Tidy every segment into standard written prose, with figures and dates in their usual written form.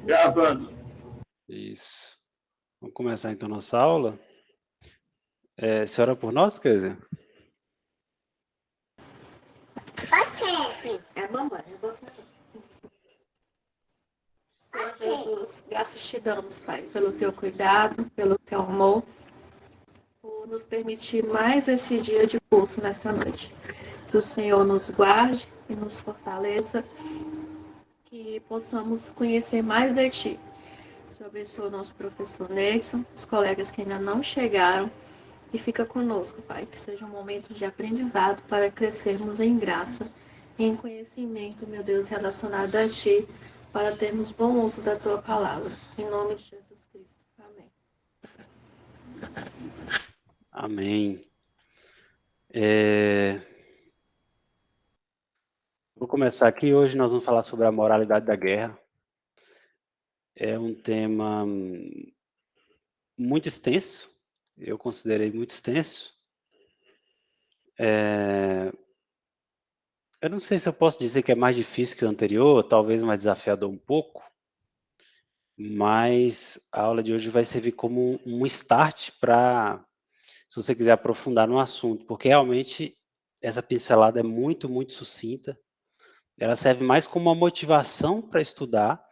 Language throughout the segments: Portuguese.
Gravando. Isso. Vamos começar então nossa aula. Você ora por nós, Kézia? Pode ser. Sim, é a mamãe, é você. Senhor Jesus, graças te damos, Pai, pelo teu cuidado, pelo teu amor, por nos permitir mais esse dia de curso nesta noite. Que o Senhor nos guarde e nos fortaleça, que possamos conhecer mais de Ti. Abençoa o nosso professor Nexon, os colegas que ainda não chegaram, e fica conosco, Pai, que seja um momento de aprendizado para crescermos em graça, em conhecimento, meu Deus, relacionado a Ti, para termos bom uso da Tua palavra. Em nome de Jesus Cristo. Amém. Amém. Vou começar aqui. Hoje nós vamos falar sobre a moralidade da guerra. É um tema muito extenso, eu considerei muito extenso. Eu não sei se eu posso dizer que é mais difícil que o anterior, talvez mais desafiador um pouco, mas a aula de hoje vai servir como um start para, se você quiser aprofundar no assunto, porque realmente essa pincelada é muito, muito sucinta. Ela serve mais como uma motivação para estudar,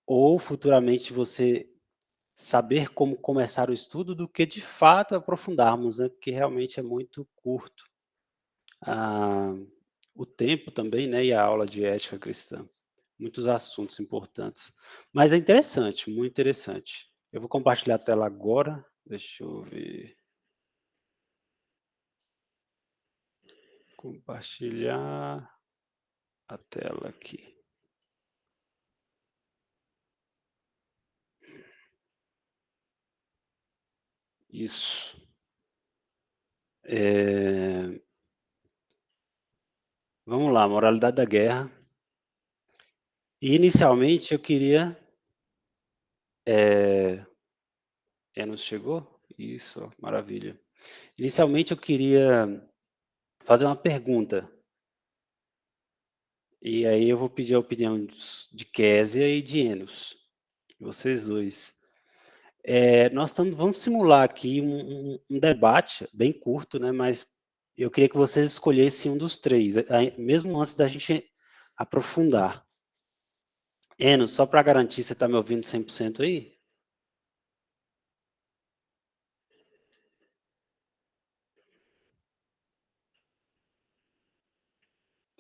ou futuramente você saber como começar o estudo, do que de fato aprofundarmos, né? Porque realmente é muito curto. O tempo também, né? E a aula de ética cristã. Muitos assuntos importantes. Mas é interessante, muito interessante. Eu vou compartilhar a tela agora. Deixa eu ver. Compartilhar a tela aqui. Isso. Vamos lá, moralidade da guerra. E inicialmente eu queria... Enos chegou? Isso, maravilha. Inicialmente eu queria fazer uma pergunta. E aí eu vou pedir a opinião de Késia e de Enos. Vocês dois. Vamos simular aqui um debate bem curto, né? Mas eu queria que vocês escolhessem um dos três, mesmo antes da gente aprofundar. Enos, só para garantir, você está me ouvindo 100% aí?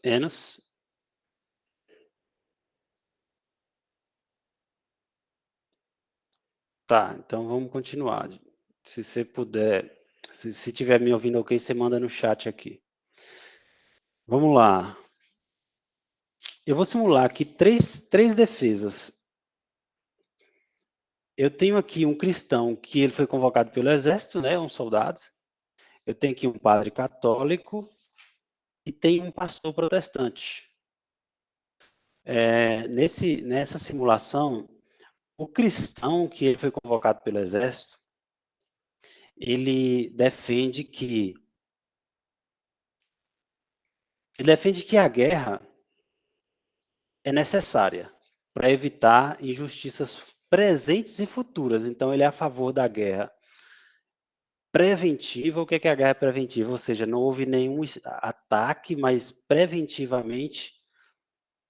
Enos? Tá, então vamos continuar. Se você puder, se tiver me ouvindo ok, você manda no chat aqui. Vamos lá. Eu vou simular aqui três defesas. Eu tenho aqui um cristão que ele foi convocado pelo exército, né, um soldado. Eu tenho aqui um padre católico e tem um pastor protestante. Nessa simulação, o cristão que ele foi convocado pelo exército, ele defende que a guerra é necessária para evitar injustiças presentes e futuras. Então, ele é a favor da guerra preventiva. O que é a guerra preventiva? Ou seja, não houve nenhum ataque, mas preventivamente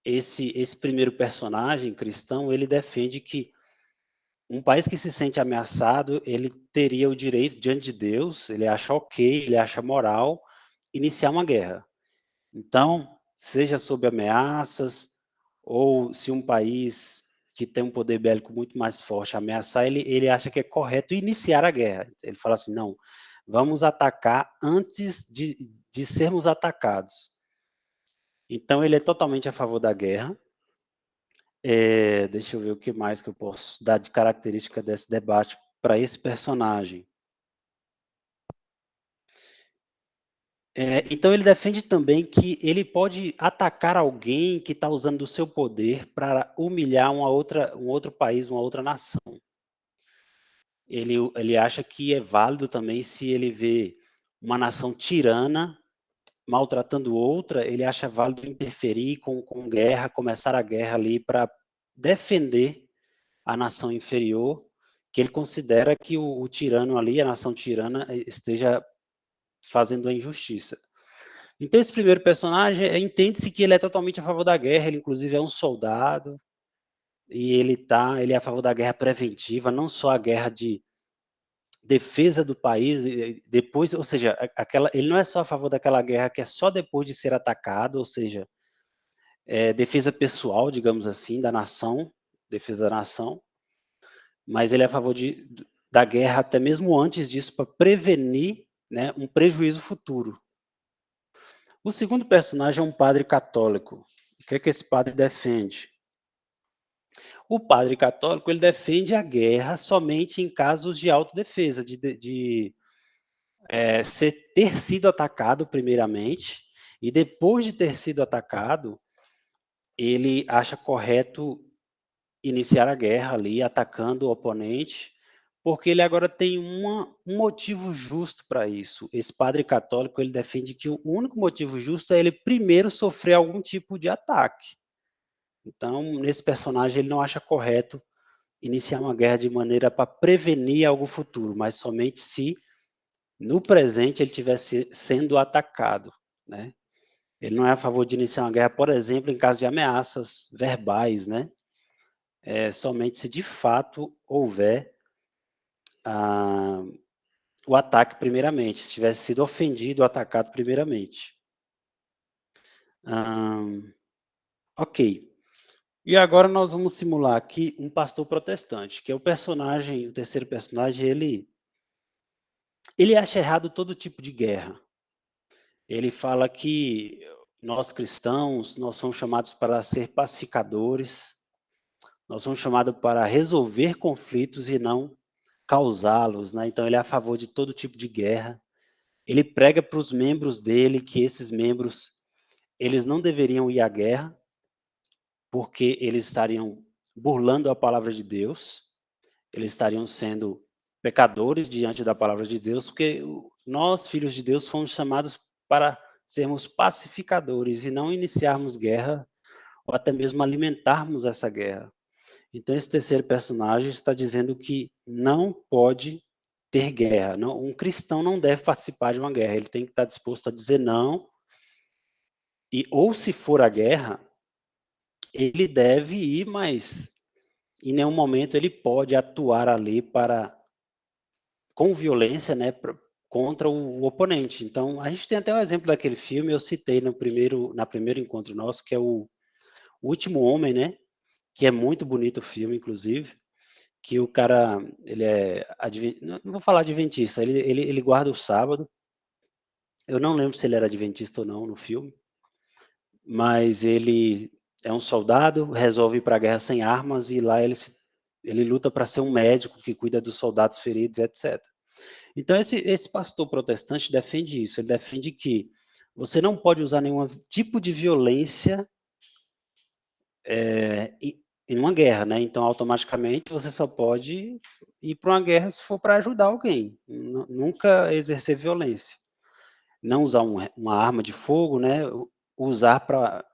esse primeiro personagem cristão, ele defende que um país que se sente ameaçado, ele teria o direito diante de Deus, ele acha ok, ele acha moral, iniciar uma guerra. Então, seja sob ameaças, ou se um país que tem um poder bélico muito mais forte ameaçar, ele acha que é correto iniciar a guerra. Ele fala assim, não, vamos atacar antes de sermos atacados. Então, ele é totalmente a favor da guerra. Deixa eu ver o que mais que eu posso dar de característica desse debate para esse personagem. Então, ele defende também que ele pode atacar alguém que está usando do seu poder para humilhar um outro país, uma outra nação. Ele acha que é válido também se ele vê uma nação tirana maltratando outra, ele acha válido interferir com guerra, começar a guerra ali para defender a nação inferior, que ele considera que o tirano ali, a nação tirana, esteja fazendo a injustiça. Então esse primeiro personagem, entende-se que ele é totalmente a favor da guerra, ele inclusive é um soldado, e ele é a favor da guerra preventiva, não só a guerra de defesa do país, depois, ou seja, ele não é só a favor daquela guerra que é só depois de ser atacado, ou seja, defesa pessoal, digamos assim, da nação, defesa da nação, mas ele é a favor da guerra até mesmo antes disso, para prevenir, né, um prejuízo futuro. O segundo personagem é um padre católico. O que é que esse padre defende? O padre católico, ele defende a guerra somente em casos de autodefesa, ter sido atacado primeiramente, e depois de ter sido atacado, ele acha correto iniciar a guerra ali, atacando o oponente, porque ele agora tem um motivo justo para isso. Esse padre católico, ele defende que o único motivo justo é ele primeiro sofrer algum tipo de ataque. Então, nesse personagem, ele não acha correto iniciar uma guerra de maneira para prevenir algo futuro, mas somente se no presente ele estivesse sendo atacado, né? Ele não é a favor de iniciar uma guerra, por exemplo, em caso de ameaças verbais, né? Somente se de fato houver o ataque primeiramente, se tivesse sido ofendido ou atacado primeiramente. Ok. E agora nós vamos simular aqui um pastor protestante, que é o terceiro personagem, ele acha errado todo tipo de guerra. Ele fala que nós cristãos, nós somos chamados para ser pacificadores, nós somos chamados para resolver conflitos e não causá-los, né? Então ele é a favor de todo tipo de guerra. Ele prega para os membros dele que esses membros, eles não deveriam ir à guerra, porque eles estariam burlando a palavra de Deus, eles estariam sendo pecadores diante da palavra de Deus, porque nós, filhos de Deus, fomos chamados para sermos pacificadores e não iniciarmos guerra ou até mesmo alimentarmos essa guerra. Então, esse terceiro personagem está dizendo que não pode ter guerra. Não, um cristão não deve participar de uma guerra, ele tem que estar disposto a dizer não, e ou se for a guerra, ele deve ir, mas em nenhum momento ele pode atuar ali com violência, né, contra o oponente. Então, a gente tem até um exemplo daquele filme, eu citei no primeiro encontro nosso, que é o Último Homem, né, que é muito bonito o filme, inclusive, que o cara, ele é, não vou falar adventista, ele guarda o sábado, eu não lembro se ele era adventista ou não no filme, mas ele é um soldado, resolve ir para a guerra sem armas, e lá ele luta para ser um médico que cuida dos soldados feridos, etc. Então, esse pastor protestante defende isso, ele defende que você não pode usar nenhum tipo de violência em uma guerra, né? Então, automaticamente, você só pode ir para uma guerra se for para ajudar alguém, nunca exercer violência. Não usar uma arma de fogo, né? Usar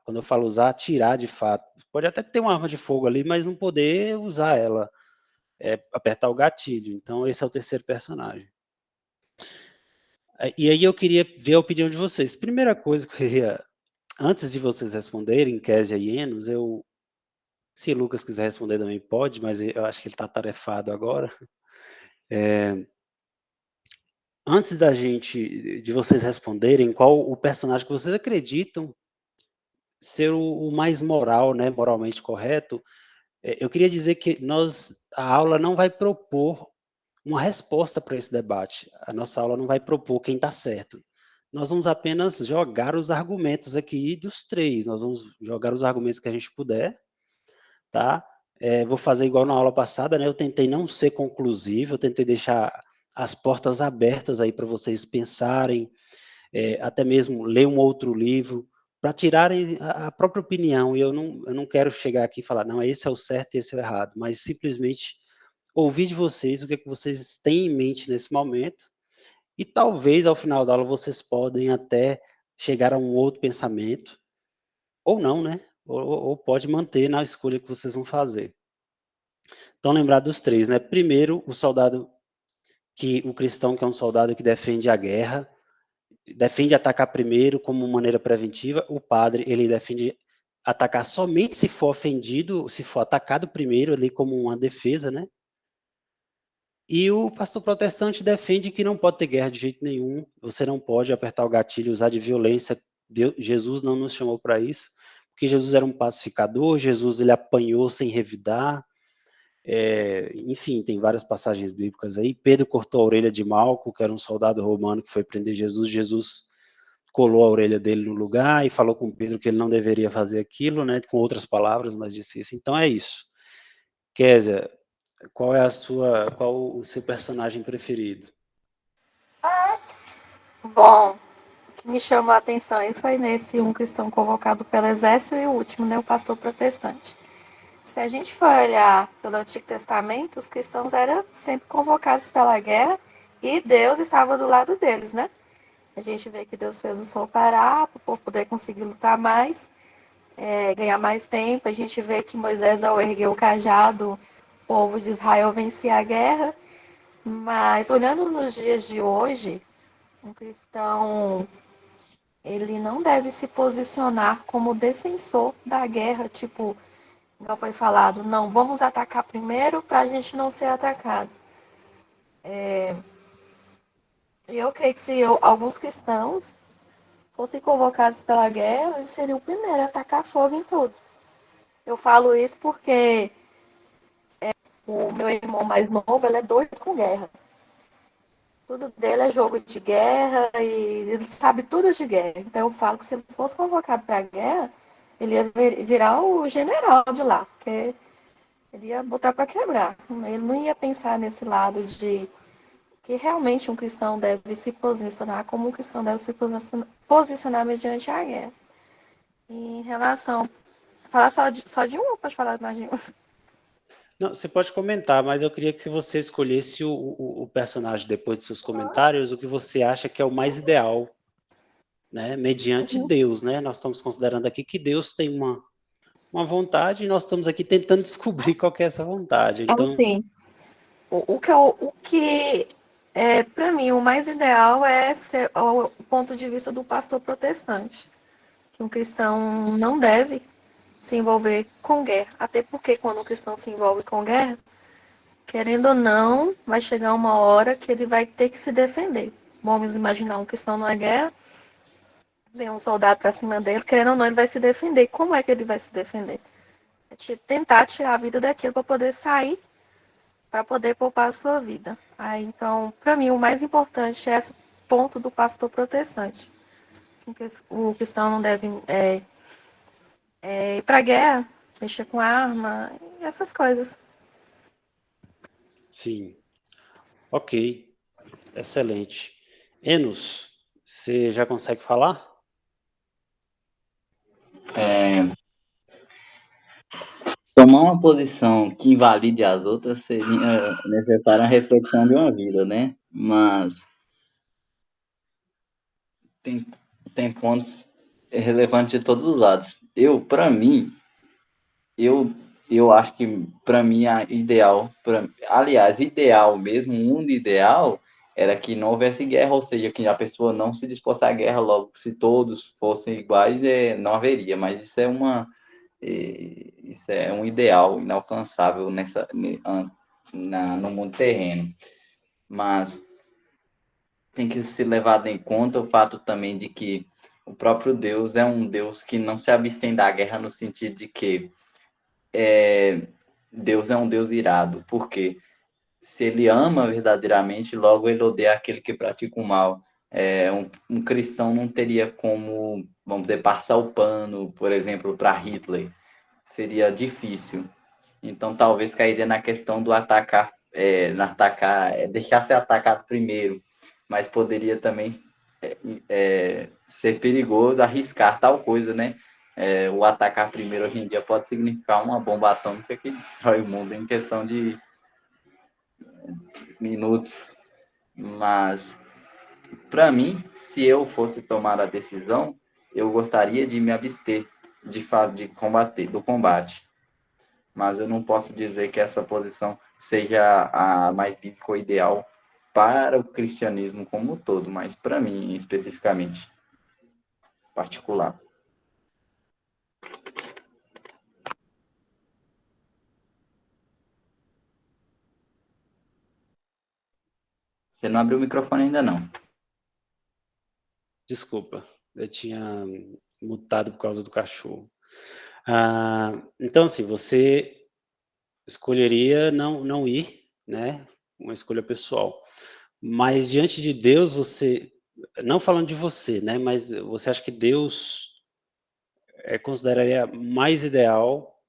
quando eu falo usar, atirar de fato. Pode até ter uma arma de fogo ali, mas não poder usar ela, apertar o gatilho. Então, esse é o terceiro personagem. E aí eu queria ver a opinião de vocês. Primeira coisa que eu queria, antes de vocês responderem, Kézia e Enos, se o Lucas quiser responder também pode, mas eu acho que ele está atarefado agora. Antes de vocês responderem, qual o personagem que vocês acreditam ser o mais moral, né, moralmente correto, eu queria dizer que a aula não vai propor uma resposta para esse debate. A nossa aula não vai propor quem está certo. Nós vamos apenas jogar os argumentos aqui dos três. Nós vamos jogar os argumentos que a gente puder, tá? Vou fazer igual na aula passada, né? Eu tentei não ser conclusivo, eu tentei deixar as portas abertas aí para vocês pensarem, até mesmo ler um outro livro, para tirarem a própria opinião. E eu não quero chegar aqui e falar, não, esse é o certo e esse é o errado, mas simplesmente ouvir de vocês o que é que vocês têm em mente nesse momento, e talvez ao final da aula vocês podem até chegar a um outro pensamento, ou não, né? Ou pode manter na escolha que vocês vão fazer. Então, lembrar dos três, né? Primeiro, o cristão que é um soldado que defende a guerra, defende atacar primeiro como maneira preventiva. O padre, ele defende atacar somente se for ofendido, se for atacado primeiro, ali como uma defesa, né? E o pastor protestante defende que não pode ter guerra de jeito nenhum, você não pode apertar o gatilho, usar de violência. Jesus não nos chamou para isso, porque Jesus era um pacificador, Jesus ele apanhou sem revidar, enfim, tem várias passagens bíblicas aí. Pedro cortou a orelha de Malco, que era um soldado romano que foi prender Jesus. Jesus colou a orelha dele no lugar e falou com Pedro que ele não deveria fazer aquilo, né? Com outras palavras, mas disse isso. Então é isso. Kézia, qual o seu personagem preferido? Bom, o que me chamou a atenção aí foi nesse um cristão convocado pelo exército e o último, né, o pastor protestante. Se a gente for olhar pelo Antigo Testamento, os cristãos eram sempre convocados pela guerra e Deus estava do lado deles, né? A gente vê que Deus fez o sol parar para o povo poder conseguir lutar mais, ganhar mais tempo. A gente vê que Moisés, ao erguer o cajado, o povo de Israel vencia a guerra. Mas olhando nos dias de hoje, um cristão ele não deve se posicionar como defensor da guerra, tipo, igual foi falado, não, vamos atacar primeiro para a gente não ser atacado. Eu creio que se alguns cristãos fossem convocados pela guerra, eles seriam o primeiro a atacar fogo em tudo. Eu falo isso porque o meu irmão mais novo, ele é doido com guerra. Tudo dele é jogo de guerra e ele sabe tudo de guerra. Então eu falo que se ele fosse convocado para a guerra, ele ia virar o general de lá, porque ele ia botar para quebrar. Ele não ia pensar nesse lado de que realmente um cristão deve se posicionar, como um cristão deve se posicionar mediante a guerra. Em relação. Falar só de um ou pode falar mais de um? Não, você pode comentar, mas eu queria que você escolhesse o personagem depois de seus comentários, o que você acha que é o mais ideal, né? Mediante Deus, né? Nós estamos considerando aqui que Deus tem uma vontade e nós estamos aqui tentando descobrir qual que é essa vontade. Então, Assim, o que é, para mim, o mais ideal é ser o ponto de vista do pastor protestante. Que um cristão não deve se envolver com guerra. Até porque quando um cristão se envolve com guerra, querendo ou não, vai chegar uma hora que ele vai ter que se defender. Vamos imaginar um cristão numa guerra, vem um soldado para cima dele, querendo ou não, ele vai se defender. Como é que ele vai se defender? É tentar tirar a vida daquilo para poder sair, para poder poupar a sua vida. Aí, então, para mim, o mais importante é esse ponto do pastor protestante. O cristão não deve ir para a guerra, mexer com arma, essas coisas. sim, ok, excelente. Enos, você já consegue falar? Tomar uma posição que invalide as outras seria necessária a reflexão de uma vida, né? Mas tem, tem pontos relevantes de todos os lados. Para mim, eu, eu acho que para mim a ideal, aliás, ideal mesmo, o mundo ideal era que não houvesse guerra, ou seja, que a pessoa não se dispôs à guerra logo, se todos fossem iguais, não haveria, mas isso é um ideal inalcançável no mundo terreno. Mas tem que ser levado em conta o fato também de que o próprio Deus é um Deus que não se abstém da guerra no sentido de que Deus é um Deus irado, porque se ele ama verdadeiramente, logo ele odeia aquele que pratica o mal. Um cristão não teria como, vamos dizer, passar o pano, por exemplo, para Hitler. Seria difícil. Então, talvez cairia na questão do deixar ser atacado primeiro, mas poderia também ser perigoso arriscar tal coisa, né? O atacar primeiro hoje em dia pode significar uma bomba atômica que destrói o mundo em questão de minutos. Mas, para mim, se eu fosse tomar a decisão, eu gostaria de me abster de combater, do combate. mas eu não posso dizer que essa posição seja a mais bíblica ou ideal para o cristianismo como um todo, mas para mim especificamente, particular. Você não abriu o microfone ainda não. Desculpa, eu tinha mutado por causa do cachorro. Então, assim, você escolheria não ir, né? Uma escolha pessoal. Mas diante de Deus, você, não falando de você, né? Mas você acha que Deus consideraria mais ideal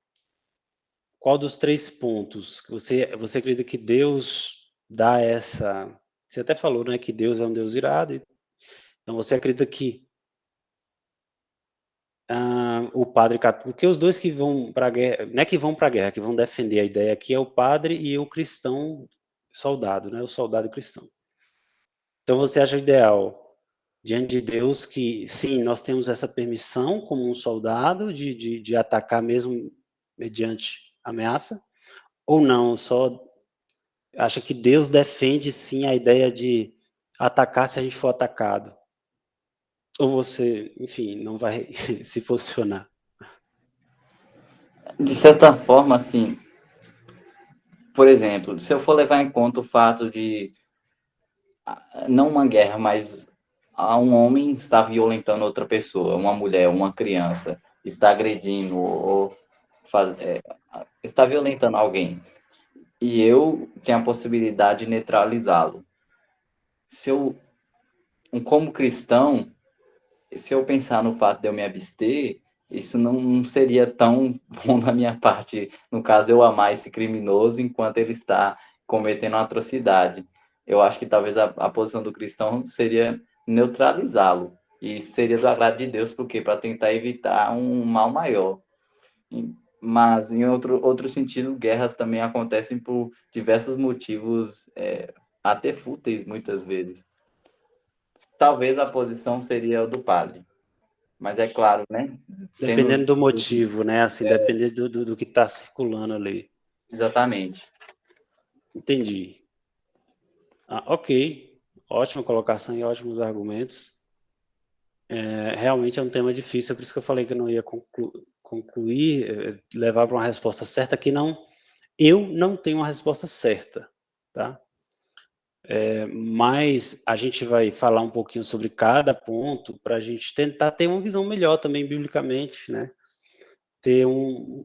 qual dos 3 pontos que você acredita que Deus dá essa, você até falou, né, que Deus é um Deus irado, então você acredita que o padre católico, porque os dois que vão para a guerra, não é que vão para a guerra, que vão defender a ideia aqui é o padre e o cristão soldado, né, o soldado cristão. Então você acha ideal, diante de Deus, que sim, nós temos essa permissão como um soldado de atacar mesmo mediante ameaça, ou não, só acha que Deus defende sim a ideia de atacar se a gente for atacado? Ou você, enfim, não vai se posicionar? De certa forma, assim, por exemplo, se eu for levar em conta o fato de, não uma guerra, mas um homem está violentando outra pessoa, uma mulher, uma criança, está agredindo ou está violentando alguém, e eu tenho a possibilidade de neutralizá-lo. Se eu, como cristão, se eu pensar no fato de eu me abster, isso não seria tão bom da minha parte. No caso, eu amar esse criminoso enquanto ele está cometendo uma atrocidade. Eu acho que talvez a posição do cristão seria neutralizá-lo. E seria do agrado de Deus, porque para tentar evitar um mal maior. Mas, em outro sentido, guerras também acontecem por diversos motivos, até fúteis, muitas vezes. Talvez a posição seria o do padre. Mas é claro, né? Tendo Dependendo do motivo, né? Assim, dependendo do que está circulando ali. exatamente. Entendi. Ok. Ótima colocação e ótimos argumentos. Realmente é um tema difícil, por isso que eu falei que eu não ia concluir, levar para uma resposta certa, que não, eu não tenho uma resposta certa, tá? Mas a gente vai falar um pouquinho sobre cada ponto para a gente tentar ter uma visão melhor também biblicamente, né? Ter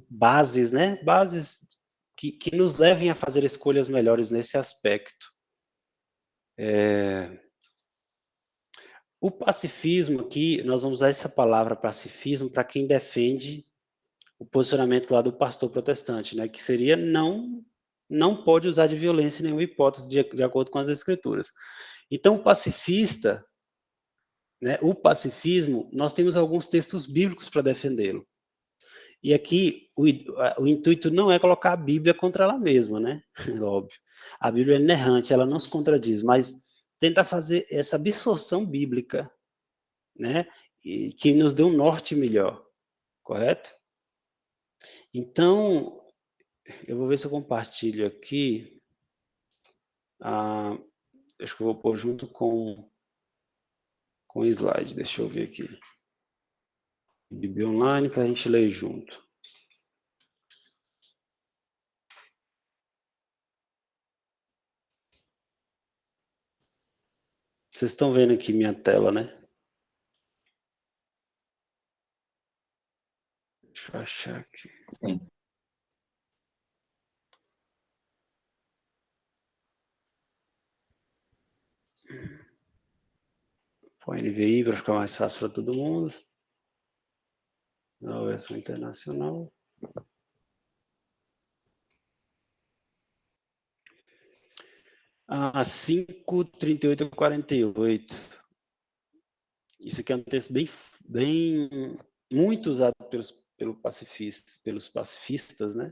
bases, né? Bases que nos levem a fazer escolhas melhores nesse aspecto. O pacifismo aqui, nós vamos usar essa palavra pacifismo para quem defende o posicionamento lá do pastor protestante, né? Que seria não pode usar de violência em nenhuma hipótese de acordo com as escrituras. Então, o pacifista, né, o pacifismo, nós temos alguns textos bíblicos para defendê-lo. E aqui o intuito não é colocar a Bíblia contra ela mesma, né? Óbvio. A Bíblia é inerrante, ela não se contradiz, mas tentar fazer essa absorção bíblica, né? E que nos dê um norte melhor, correto? Então, eu vou ver se eu compartilho aqui. Acho que eu vou pôr junto com o slide. Deixa eu ver aqui. Bíblia online para a gente ler junto. Vocês estão vendo aqui minha tela, né? Deixa eu achar aqui. Sim. Põe NVI para ficar mais fácil para todo mundo. Na versão internacional. Ah, 5:38 a 48. Isso aqui é um texto bem muito usado pelos pacifistas, né?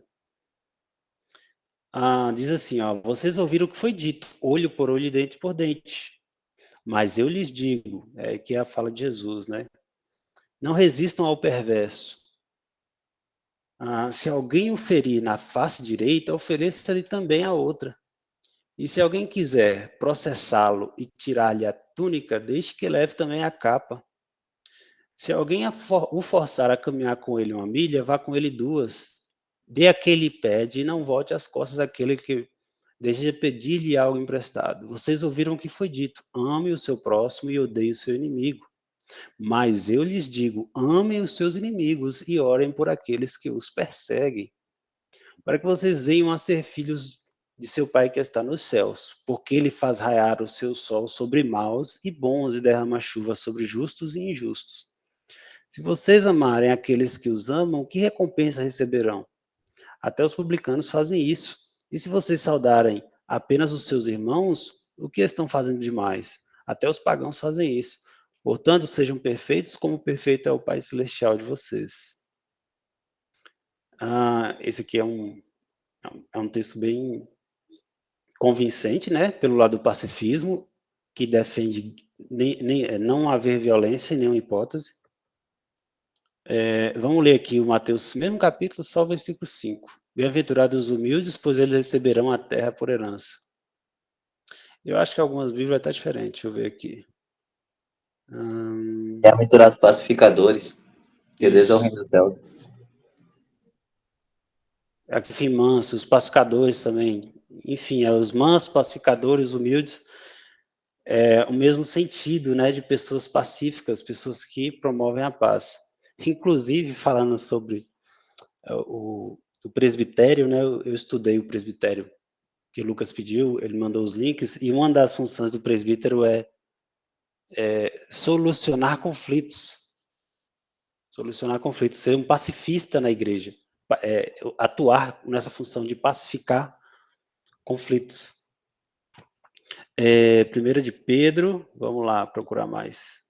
Diz assim, ó, vocês ouviram o que foi dito, olho por olho e dente por dente. Mas eu lhes digo, que é a fala de Jesus, né? Não resistam ao perverso. Se alguém o ferir na face direita, ofereça-lhe também a outra. E se alguém quiser processá-lo e tirar-lhe a túnica, deixe que leve também a capa. Se alguém o forçar a caminhar com ele 1 milha, vá com ele 2. Dê a quem lhe pede e não volte as costas àquele que deseja pedir-lhe algo emprestado. Vocês ouviram o que foi dito: ame o seu próximo e odeie o seu inimigo. Mas eu lhes digo: amem os seus inimigos e orem por aqueles que os perseguem, para que vocês venham a ser filhos de seu Pai que está nos céus, porque ele faz raiar o seu sol sobre maus e bons e derrama chuva sobre justos e injustos. Se vocês amarem aqueles que os amam, que recompensa receberão? Até os publicanos fazem isso. E se vocês saudarem apenas os seus irmãos, o que estão fazendo demais? Até os pagãos fazem isso. Portanto, sejam perfeitos como perfeito é o Pai Celestial de vocês. Esse aqui é um texto bem convincente, né? Pelo lado do pacifismo, que defende não haver violência em nenhuma hipótese. Vamos ler aqui o Mateus, mesmo capítulo, só o versículo 5. Bem-aventurados os humildes, pois eles receberão a terra por herança. Eu acho que algumas Bíblias estão diferentes, deixa eu ver aqui. Bem-aventurados pacificadores, que Deus é o reino dos céus. Aqui, mansos, pacificadores também. Enfim, os mansos, pacificadores, humildes, o mesmo sentido, né, de pessoas pacíficas, pessoas que promovem a paz. Inclusive, falando sobre o presbitério, né, eu estudei o presbitério que o Lucas pediu, ele mandou os links, e uma das funções do presbítero é solucionar conflitos. Solucionar conflitos, ser um pacifista na igreja, atuar nessa função de pacificar conflitos. 1 de Pedro, vamos lá procurar mais.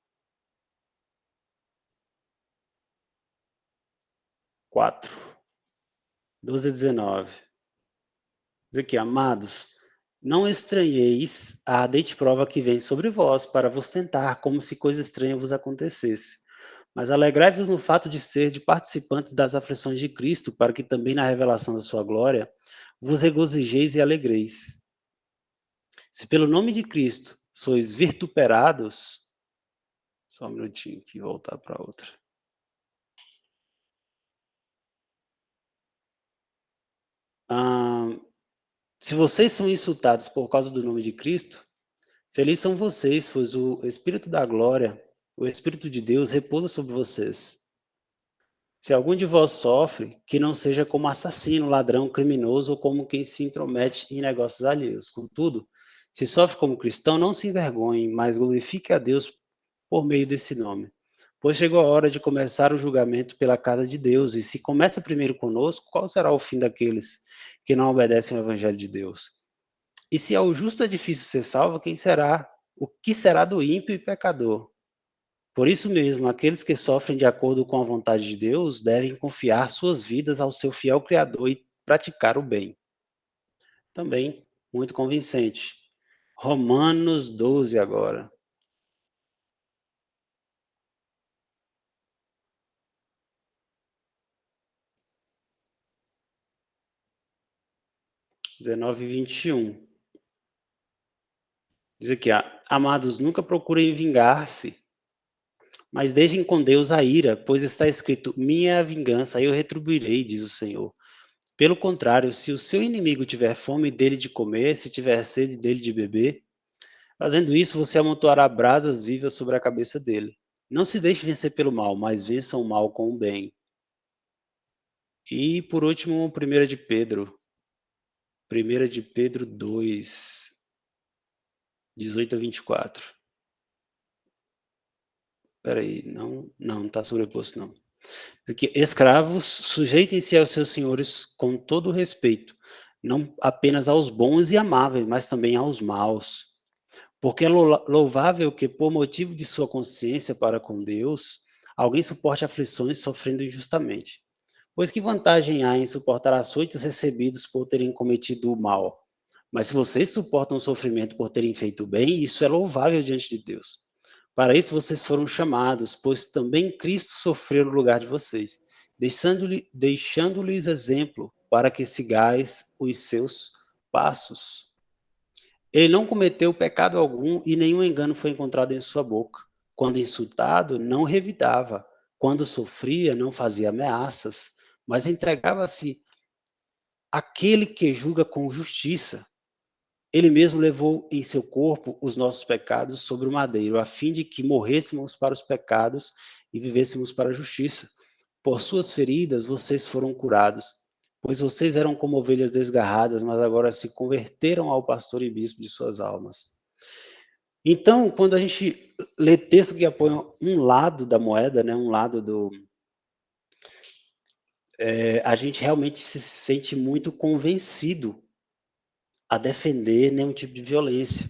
4, 12 a 19. Diz aqui: amados, não estranheis a ardente prova que vem sobre vós, para vos tentar, como se coisa estranha vos acontecesse. Mas alegrai-vos no fato de ser de participantes das aflições de Cristo, para que também na revelação da sua glória vos regozijeis e alegreis. Se pelo nome de Cristo sois vituperados, só um minutinho aqui, voltar para outra. Se vocês são insultados por causa do nome de Cristo, felizes são vocês, pois o Espírito da glória, o Espírito de Deus repousa sobre vocês. Se algum de vós sofre, que não seja como assassino, ladrão, criminoso ou como quem se intromete em negócios alheios. Contudo, se sofre como cristão, não se envergonhe, mas glorifique a Deus por meio desse nome. Pois chegou a hora de começar o julgamento pela casa de Deus, e se começa primeiro conosco, qual será o fim daqueles que não obedecem ao evangelho de Deus? E se ao justo é difícil ser salvo, quem será? O que será do ímpio e pecador? Por isso mesmo, aqueles que sofrem de acordo com a vontade de Deus devem confiar suas vidas ao seu fiel Criador e praticar o bem. Também muito convincente. Romanos 12 agora. (19 e 21). Diz aqui, amados, nunca procurem vingar-se, mas deixem com Deus a ira, pois está escrito: minha é a vingança, eu retribuirei, diz o Senhor. Pelo contrário, se o seu inimigo tiver fome, dele de comer, se tiver sede, dele de beber, fazendo isso, você amontoará brasas vivas sobre a cabeça dele. Não se deixe vencer pelo mal, mas vença o mal com o bem. E, por último, 1 de Pedro. 1 de Pedro 2, 18 a 24. Espera aí, não está sobreposto, não. Aqui, escravos, sujeitem-se aos seus senhores com todo respeito, não apenas aos bons e amáveis, mas também aos maus. Porque é louvável que, por motivo de sua consciência para com Deus, alguém suporte aflições sofrendo injustamente. Pois que vantagem há em suportar açoites recebidos por terem cometido o mal? Mas se vocês suportam o sofrimento por terem feito o bem, isso é louvável diante de Deus. Para isso vocês foram chamados, pois também Cristo sofreu no lugar de vocês, deixando-lhes exemplo para que sigais os seus passos. Ele não cometeu pecado algum e nenhum engano foi encontrado em sua boca. Quando insultado, não revidava. Quando sofria, não fazia ameaças, mas entregava-se àquele que julga com justiça. Ele mesmo levou em seu corpo os nossos pecados sobre o madeiro, a fim de que morrêssemos para os pecados e vivêssemos para a justiça. Por suas feridas vocês foram curados, pois vocês eram como ovelhas desgarradas, mas agora se converteram ao pastor e bispo de suas almas. Então, quando a gente lê texto que apoia um lado da moeda, né, um lado do... a gente realmente se sente muito convencido a defender nenhum tipo de violência.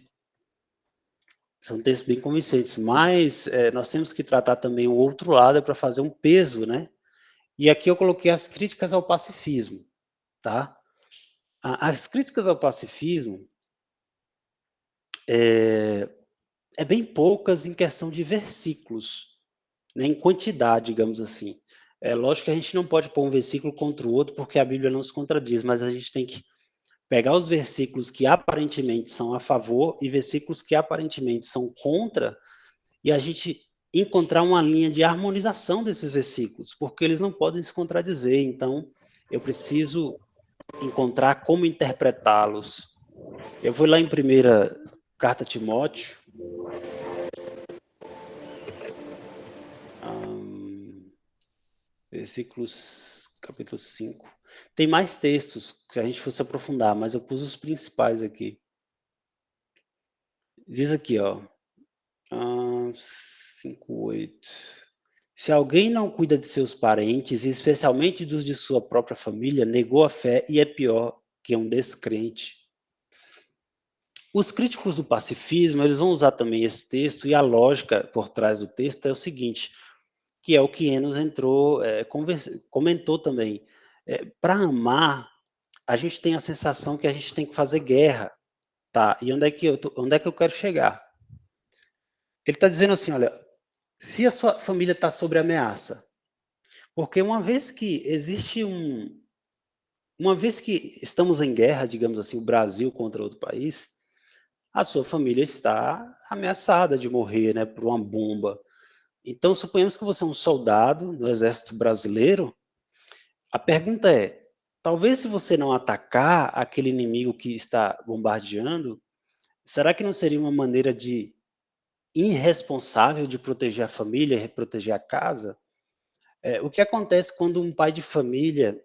São textos bem convincentes, mas nós temos que tratar também o outro lado para fazer um peso, né? E aqui eu coloquei as críticas ao pacifismo, tá? As críticas ao pacifismo é bem poucas em questão de versículos, né? Em quantidade, digamos assim. É lógico que a gente não pode pôr um versículo contra o outro, porque a Bíblia não se contradiz, mas a gente tem que pegar os versículos que aparentemente são a favor e versículos que aparentemente são contra, e a gente encontrar uma linha de harmonização desses versículos, porque eles não podem se contradizer, então eu preciso encontrar como interpretá-los. Eu vou lá em 1ª Carta a Timóteo, capítulo 5. Tem mais textos, se a gente fosse aprofundar, mas eu pus os principais aqui. Diz aqui, ó, 5:8. Se alguém não cuida de seus parentes, e especialmente dos de sua própria família, negou a fé e é pior que um descrente. Os críticos do pacifismo, eles vão usar também esse texto, e a lógica por trás do texto é o seguinte, que é o que Enos comentou também. Para amar, a gente tem a sensação que a gente tem que fazer guerra, tá? E onde é que eu quero chegar? Ele está dizendo assim, olha, se a sua família está sob ameaça, porque uma vez que estamos em guerra, digamos assim, o Brasil contra outro país, a sua família está ameaçada de morrer, né, por uma bomba. Então, suponhamos que você é um soldado do exército brasileiro. A pergunta é, talvez se você não atacar aquele inimigo que está bombardeando, será que não seria uma maneira irresponsável de proteger a família, proteger a casa? O que acontece quando um pai de família,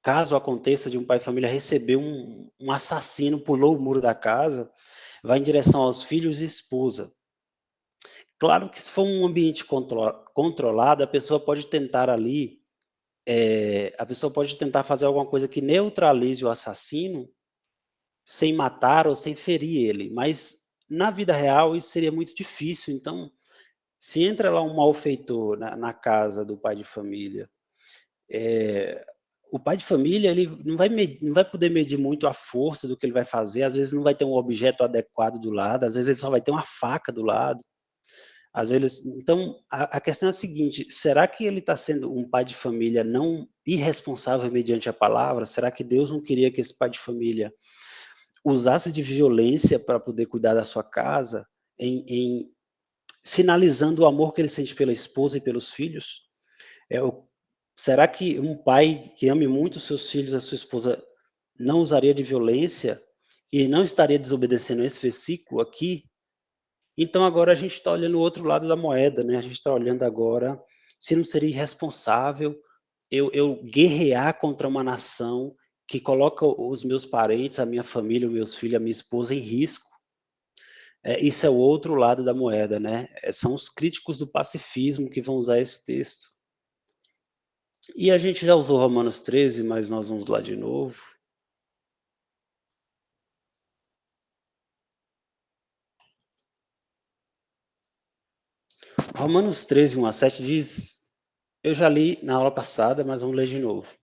caso aconteça de um pai de família receber um assassino, pulou o muro da casa, vai em direção aos filhos e esposa. Claro que se for um ambiente controlado, a pessoa pode tentar ali, a pessoa pode tentar fazer alguma coisa que neutralize o assassino, sem matar ou sem ferir ele, mas na vida real isso seria muito difícil. Então, se entra lá um malfeitor na casa do pai de família, o pai de família ele não vai poder medir muito a força do que ele vai fazer, às vezes não vai ter um objeto adequado do lado, às vezes ele só vai ter uma faca do lado, às vezes... Então, a questão é a seguinte, será que ele está sendo um pai de família não irresponsável mediante a palavra? Será que Deus não queria que esse pai de família usasse de violência para poder cuidar da sua casa, sinalizando o amor que ele sente pela esposa e pelos filhos? Será que um pai que ame muito os seus filhos, a sua esposa, não usaria de violência e não estaria desobedecendo esse versículo aqui? Então agora a gente está olhando o outro lado da moeda, né? A gente está olhando agora se não seria irresponsável eu guerrear contra uma nação que coloca os meus parentes, a minha família, os meus filhos, a minha esposa em risco. Isso é o outro lado da moeda, né? São os críticos do pacifismo que vão usar esse texto. E a gente já usou Romanos 13, mas nós vamos lá de novo. Romanos 13, 1-7 diz, eu já li na aula passada, mas vamos ler de novo.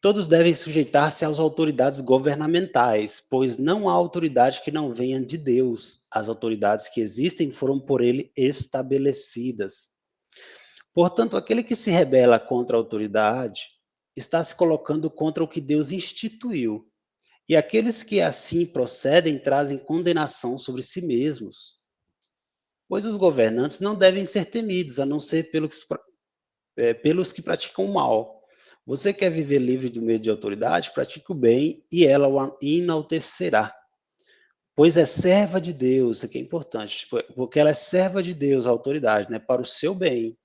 Todos devem sujeitar-se às autoridades governamentais, pois não há autoridade que não venha de Deus. As autoridades que existem foram por ele estabelecidas. Portanto, aquele que se rebela contra a autoridade está se colocando contra o que Deus instituiu. E aqueles que assim procedem trazem condenação sobre si mesmos. Pois os governantes não devem ser temidos, a não ser pelos que praticam o mal. Você quer viver livre do medo de autoridade? Pratique o bem e ela o enaltecerá. Pois é serva de Deus, isso aqui é importante, porque ela é serva de Deus, a autoridade, né, para o seu bem.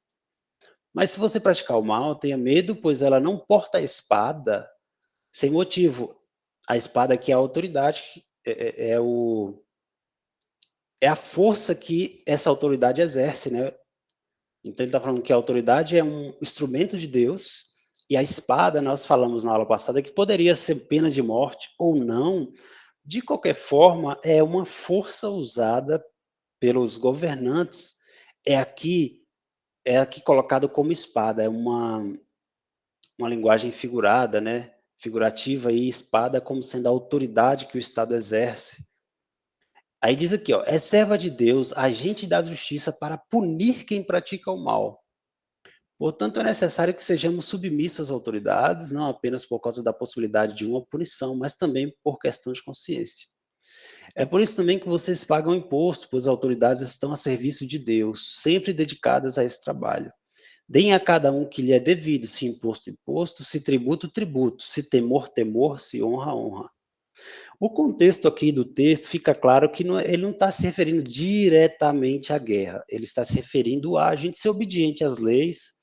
Mas se você praticar o mal, tenha medo, pois ela não porta a espada sem motivo. A espada que é a autoridade, é a força que essa autoridade exerce, né? Então ele está falando que a autoridade é um instrumento de Deus, e a espada, nós falamos na aula passada, que poderia ser pena de morte ou não, de qualquer forma, é uma força usada pelos governantes, é aqui colocado como espada, é uma linguagem figurada, né? Figurativa, e espada como sendo a autoridade que o Estado exerce. Aí diz aqui, ó, é serva de Deus, agente da justiça para punir quem pratica o mal. Portanto, é necessário que sejamos submissos às autoridades, não apenas por causa da possibilidade de uma punição, mas também por questão de consciência. É por isso também que vocês pagam imposto, pois as autoridades estão a serviço de Deus, sempre dedicadas a esse trabalho. Deem a cada um que lhe é devido, se imposto, imposto, se tributo, tributo, se temor, temor, se honra, honra. O contexto aqui do texto fica claro que ele não está se referindo diretamente à guerra, ele está se referindo a gente ser obediente às leis,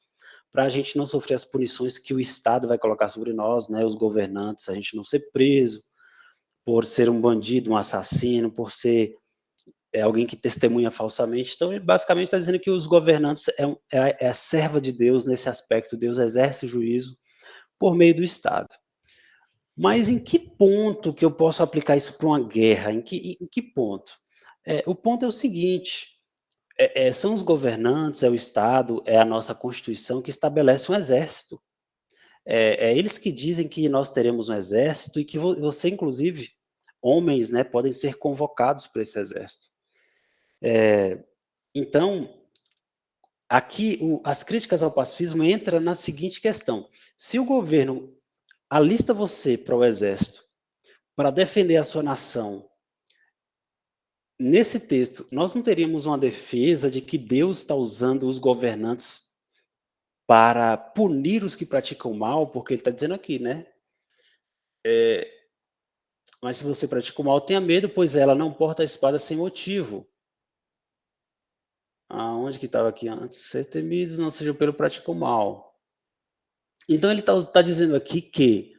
para a gente não sofrer as punições que o Estado vai colocar sobre nós, né, os governantes, a gente não ser preso por ser um bandido, um assassino, por ser alguém que testemunha falsamente. Então, ele basicamente está dizendo que os governantes é a serva de Deus nesse aspecto, Deus exerce juízo por meio do Estado. Mas em que ponto que eu posso aplicar isso para uma guerra? Em que ponto? O ponto é o seguinte, são os governantes, é o Estado, é a nossa Constituição que estabelece um exército. É eles que dizem que nós teremos um exército e que você, inclusive, homens, né, podem ser convocados para esse exército. Então, aqui as críticas ao pacifismo entram na seguinte questão: se o governo alista você para o exército para defender a sua nação, nesse texto, nós não teríamos uma defesa de que Deus está usando os governantes para punir os que praticam mal, porque ele está dizendo aqui, né? Mas se você pratica o mal, tenha medo, pois ela não porta a espada sem motivo. Aonde que estava aqui antes? Ser temidos não sejam pelo praticar o mal. Então ele está dizendo aqui que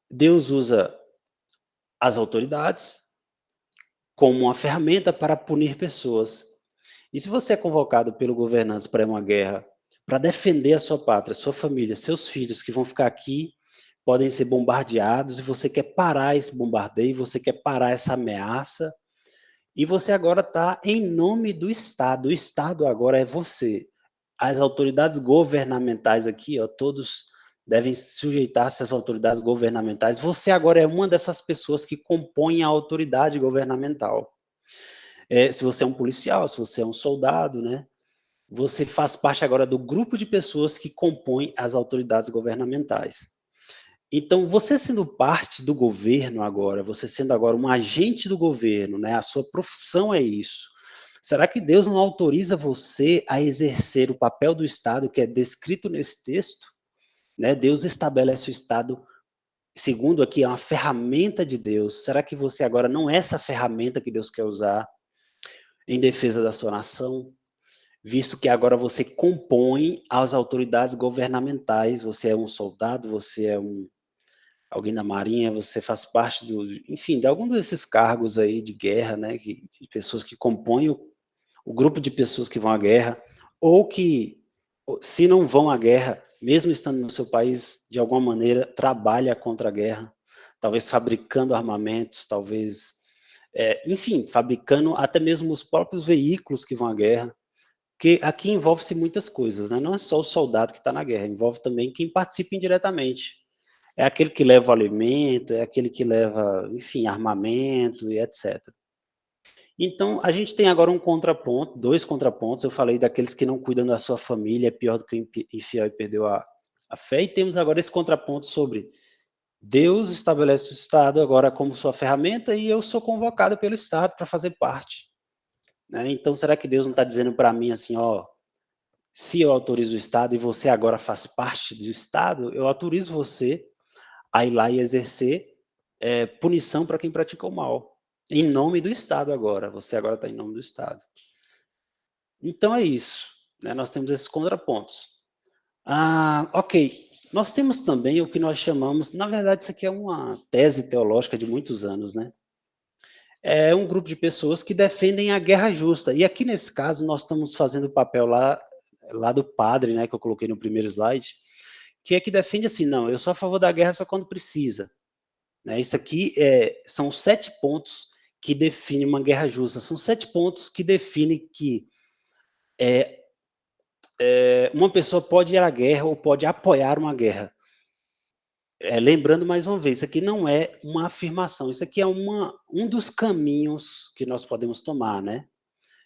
Deus usa as autoridades como uma ferramenta para punir pessoas. E se você é convocado pelo governante para uma guerra, para defender a sua pátria, sua família, seus filhos que vão ficar aqui, podem ser bombardeados, e você quer parar esse bombardeio, você quer parar essa ameaça, e você agora está em nome do Estado. O Estado agora é você. As autoridades governamentais aqui, ó, todos devem sujeitar-se às autoridades governamentais. Você agora é uma dessas pessoas que compõem a autoridade governamental. Se você é um policial, se você é um soldado, né? Você faz parte agora do grupo de pessoas que compõem as autoridades governamentais. Então, você sendo parte do governo agora, você sendo agora um agente do governo, né? A sua profissão é isso. Será que Deus não autoriza você a exercer o papel do Estado que é descrito nesse texto? Né? Deus estabelece o Estado, segundo aqui, é uma ferramenta de Deus. Será que você agora não é essa ferramenta que Deus quer usar em defesa da sua nação? Visto que agora você compõe as autoridades governamentais, você é um soldado, você é alguém da marinha, você faz parte enfim, de algum desses cargos aí de guerra, né, de pessoas que compõem o grupo de pessoas que vão à guerra, ou que, se não vão à guerra, mesmo estando no seu país, de alguma maneira, trabalha contra a guerra, talvez fabricando armamentos, talvez, enfim, fabricando até mesmo os próprios veículos que vão à guerra, porque aqui envolve-se muitas coisas, né? Não é só o soldado que está na guerra, envolve também quem participa indiretamente. É aquele que leva o alimento, é aquele que leva, enfim, armamento e etc. Então, a gente tem agora um contraponto, 2 contrapontos. Eu falei daqueles que não cuidam da sua família, é pior do que o infiel e perdeu a fé. E temos agora esse contraponto sobre Deus estabelece o Estado agora como sua ferramenta e eu sou convocado pelo Estado para fazer parte, né? Então, será que Deus não está dizendo para mim assim, ó, se eu autorizo o Estado e você agora faz parte do Estado, eu autorizo você a ir lá e exercer punição para quem pratica o mal, em nome do Estado agora. Você agora está em nome do Estado. Então é isso, né? Nós temos esses contrapontos. Ok. Nós temos também o que nós chamamos, na verdade, isso aqui é uma tese teológica de muitos anos, né? É um grupo de pessoas que defendem a guerra justa. E aqui nesse caso nós estamos fazendo o papel lá do padre, né, que eu coloquei no primeiro slide, que é que defende assim, não, eu sou a favor da guerra só quando precisa. Né? Isso aqui são 7 pontos que definem uma guerra justa. São 7 pontos que definem que uma pessoa pode ir à guerra ou pode apoiar uma guerra. Lembrando mais uma vez, isso aqui não é uma afirmação, isso aqui é um dos caminhos que nós podemos tomar, né?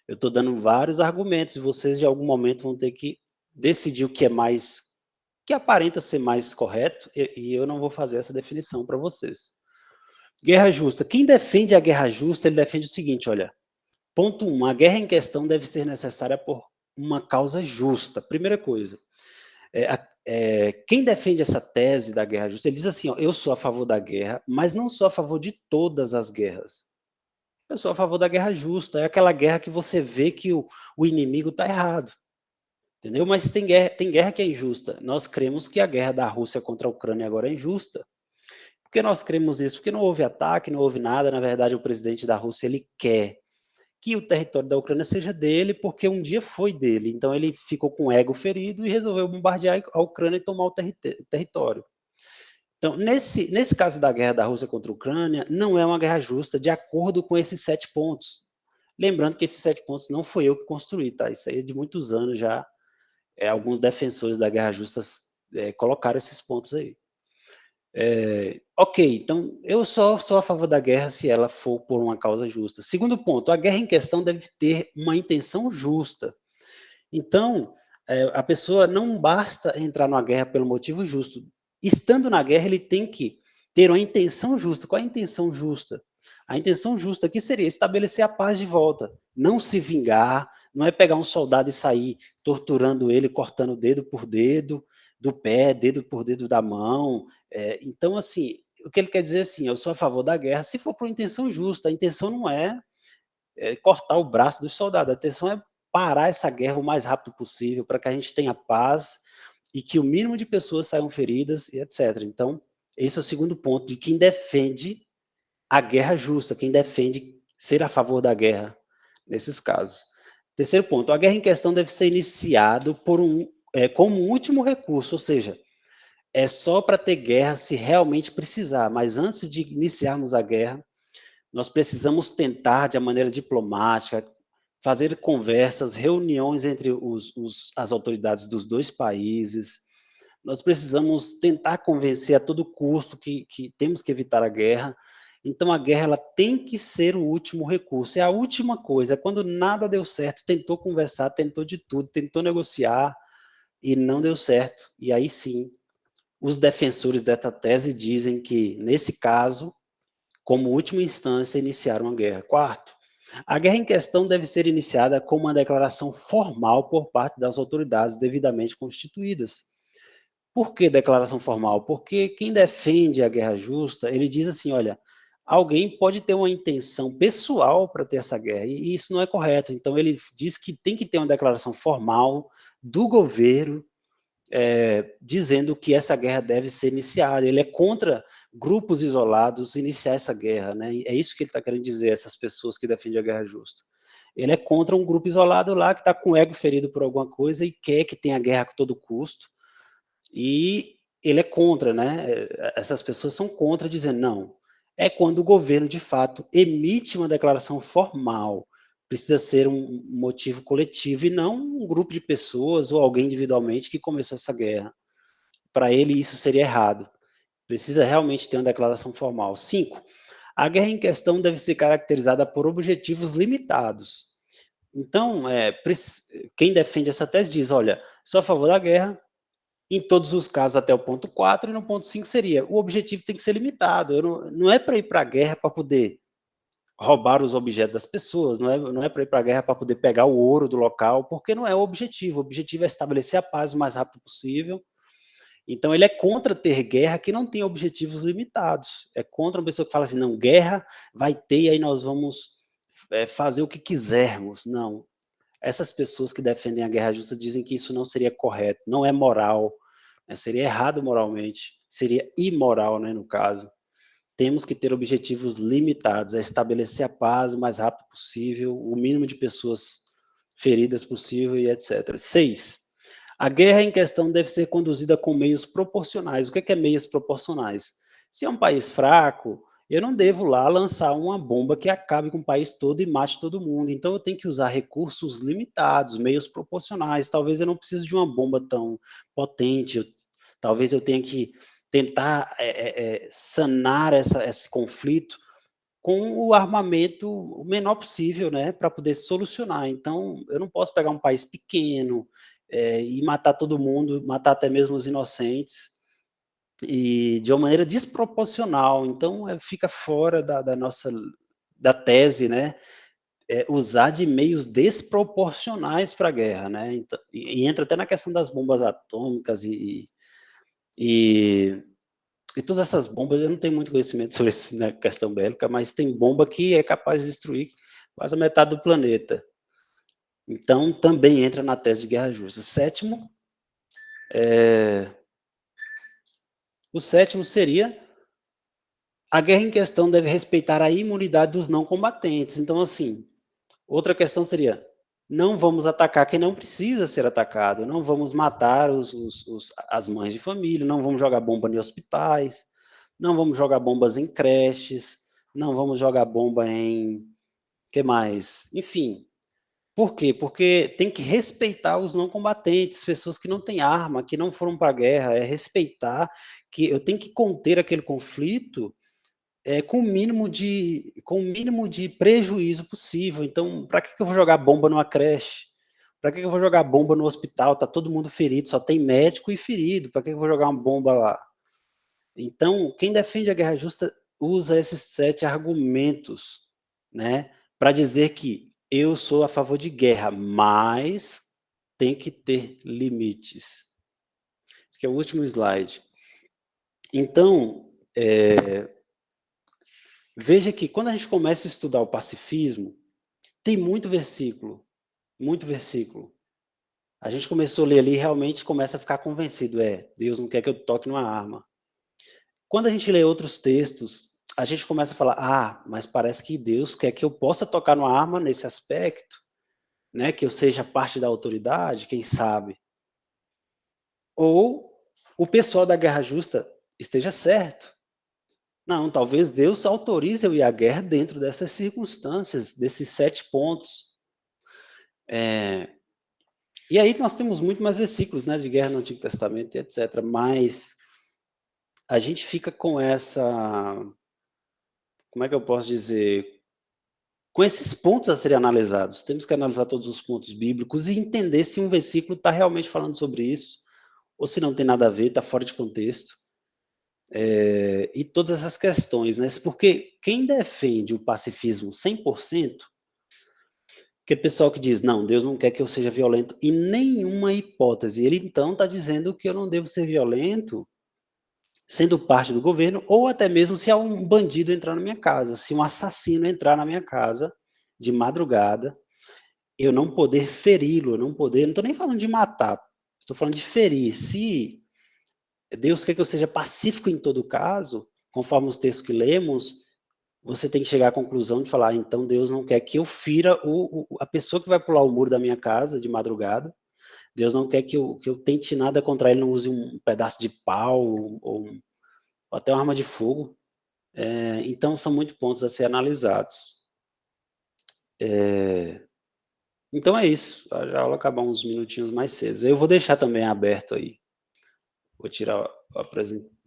Eu estou dando vários argumentos e vocês de algum momento vão ter que decidir o que é mais, que aparenta ser mais correto, e eu não vou fazer essa definição para vocês. Guerra justa. Quem defende a guerra justa, ele defende o seguinte, olha, ponto 1, a guerra em questão deve ser necessária por uma causa justa. Primeira coisa, quem defende essa tese da guerra justa, ele diz assim, ó, eu sou a favor da guerra, mas não sou a favor de todas as guerras. Eu sou a favor da guerra justa, é aquela guerra que você vê que o inimigo está errado, entendeu? Mas tem guerra que é injusta. Nós cremos que a guerra da Rússia contra a Ucrânia agora é injusta. Por que nós cremos isso? Porque não houve ataque, não houve nada. Na verdade, o presidente da Rússia ele quer que o território da Ucrânia seja dele, porque um dia foi dele. Então ele ficou com o ego ferido e resolveu bombardear a Ucrânia e tomar o território. Então, nesse caso da guerra da Rússia contra a Ucrânia, não é uma guerra justa, de acordo com esses 7 pontos. Lembrando que esses 7 pontos não foi eu que construí, tá? Isso aí é de muitos anos já. Alguns defensores da guerra justa colocaram esses pontos aí. Ok, então eu sou a favor da guerra se ela for por uma causa justa. Segundo ponto, a guerra em questão deve ter uma intenção justa. Então, a pessoa não basta entrar numa guerra pelo motivo justo. Estando na guerra, ele tem que ter uma intenção justa. Qual é a intenção justa? A intenção justa aqui seria estabelecer a paz de volta, não se vingar, não é pegar um soldado e sair torturando ele, cortando dedo por dedo, do pé, dedo por dedo da mão. Então, assim, o que ele quer dizer assim, eu sou a favor da guerra se for por intenção justa. A intenção não é cortar o braço dos soldados, a intenção é parar essa guerra o mais rápido possível para que a gente tenha paz e que o mínimo de pessoas saiam feridas e etc. Então, esse é o segundo ponto de quem defende a guerra justa, quem defende ser a favor da guerra nesses casos. Terceiro ponto, a guerra em questão deve ser iniciada como um último recurso, ou seja, é só para ter guerra se realmente precisar, mas antes de iniciarmos a guerra, nós precisamos tentar, de maneira diplomática, fazer conversas, reuniões entre as autoridades dos 2 países. Nós precisamos tentar convencer a todo custo que temos que evitar a guerra. Então, a guerra ela tem que ser o último recurso. É a última coisa. É quando nada deu certo, tentou conversar, tentou de tudo, tentou negociar e não deu certo. E aí sim, os defensores dessa tese dizem que, nesse caso, como última instância, iniciar uma guerra. Quarto, a guerra em questão deve ser iniciada com uma declaração formal por parte das autoridades devidamente constituídas. Por que declaração formal? Porque quem defende a guerra justa, ele diz assim, olha, alguém pode ter uma intenção pessoal para ter essa guerra, e isso não é correto. Então ele diz que tem que ter uma declaração formal do governo, dizendo que essa guerra deve ser iniciada. Ele é contra grupos isolados iniciar essa guerra, né? É isso que ele está querendo dizer, essas pessoas que defendem a guerra justa. Ele é contra um grupo isolado lá que está com o ego ferido por alguma coisa e quer que tenha guerra a todo custo. E ele é contra, né? Essas pessoas são contra, dizendo, não, é quando o governo, de fato, emite uma declaração formal. Precisa ser um motivo coletivo e não um grupo de pessoas ou alguém individualmente que começou essa guerra. Para ele, isso seria errado. Precisa realmente ter uma declaração formal. 5. A guerra em questão deve ser caracterizada por objetivos limitados. Então, quem defende essa tese diz, olha, sou a favor da guerra, em todos os casos até o ponto 4, e no ponto 5 seria, o objetivo tem que ser limitado, não é para ir para a guerra para poder roubar os objetos das pessoas, não é para ir para a guerra para poder pegar o ouro do local, porque não é o objetivo é estabelecer a paz o mais rápido possível. Então ele é contra ter guerra que não tem objetivos limitados, é contra uma pessoa que fala assim, não, guerra vai ter e aí nós vamos fazer o que quisermos, não. Essas pessoas que defendem a guerra justa dizem que isso não seria correto, não é moral, né, seria errado moralmente, seria imoral, né, no caso. Temos que ter objetivos limitados, é estabelecer a paz o mais rápido possível, o mínimo de pessoas feridas possível e etc. 6. A guerra em questão deve ser conduzida com meios proporcionais. O que é meios proporcionais? Se é um país fraco, eu não devo lá lançar uma bomba que acabe com o país todo e mate todo mundo. Então eu tenho que usar recursos limitados, meios proporcionais. Talvez eu não precise de uma bomba tão potente, talvez eu tenha que tentar sanar esse conflito com o armamento o menor possível, né, para poder solucionar. Então, eu não posso pegar um país pequeno e matar todo mundo, matar até mesmo os inocentes, e de uma maneira desproporcional. Então, fica fora da nossa da tese, né, usar de meios desproporcionais para a guerra, né. Então, e entra até na questão das bombas atômicas e todas essas bombas, eu não tenho muito conhecimento sobre isso na questão bélica, mas tem bomba que é capaz de destruir quase a metade do planeta. Então, também entra na tese de guerra justa. O sétimo seria, a guerra em questão deve respeitar a imunidade dos não combatentes. Então, assim, outra questão seria, não vamos atacar quem não precisa ser atacado, não vamos matar as mães de família, não vamos jogar bomba em hospitais, não vamos jogar bombas em creches, não vamos jogar bomba em... que mais? Enfim. Por quê? Porque tem que respeitar os não combatentes, pessoas que não têm arma, que não foram para a guerra, é respeitar que eu tenho que conter aquele conflito com o mínimo de prejuízo possível. Então, para que eu vou jogar bomba numa creche? Para que eu vou jogar bomba no hospital? Tá todo mundo ferido, só tem médico e ferido. Para que eu vou jogar uma bomba lá? Então, quem defende a guerra justa usa esses 7 argumentos, né, para dizer que eu sou a favor de guerra, mas tem que ter limites. Esse aqui é o último slide. Então, veja que quando a gente começa a estudar o pacifismo, tem muito versículo, muito versículo. A gente começou a ler ali e realmente começa a ficar convencido, Deus não quer que eu toque numa arma. Quando a gente lê outros textos, a gente começa a falar, mas parece que Deus quer que eu possa tocar numa arma nesse aspecto, né, que eu seja parte da autoridade, quem sabe. Ou o pessoal da guerra justa esteja certo. Não, talvez Deus autorize eu ir à guerra dentro dessas circunstâncias, desses 7 pontos. E aí nós temos muito mais versículos, né, de guerra no Antigo Testamento, etc. Mas a gente fica com essa, como é que eu posso dizer, com esses pontos a serem analisados. Temos que analisar todos os pontos bíblicos e entender se um versículo está realmente falando sobre isso, ou se não tem nada a ver, está fora de contexto. E todas essas questões, né? Porque quem defende o pacifismo 100%, aquele pessoal que diz, não, Deus não quer que eu seja violento em nenhuma hipótese. Ele então está dizendo que eu não devo ser violento sendo parte do governo, ou até mesmo se há um bandido entrar na minha casa, se um assassino entrar na minha casa de madrugada, eu não poder feri-lo, eu não estou nem falando de matar, estou falando de ferir. Se Deus quer que eu seja pacífico em todo caso, conforme os textos que lemos, você tem que chegar à conclusão de falar, então Deus não quer que eu fira a pessoa que vai pular o muro da minha casa de madrugada, Deus não quer que eu tente nada contra ele, não use um pedaço de pau ou até uma arma de fogo. Então são muitos pontos a ser analisados. Então é isso, a aula acabar uns minutinhos mais cedo. Eu vou deixar também aberto aí. Vou tirar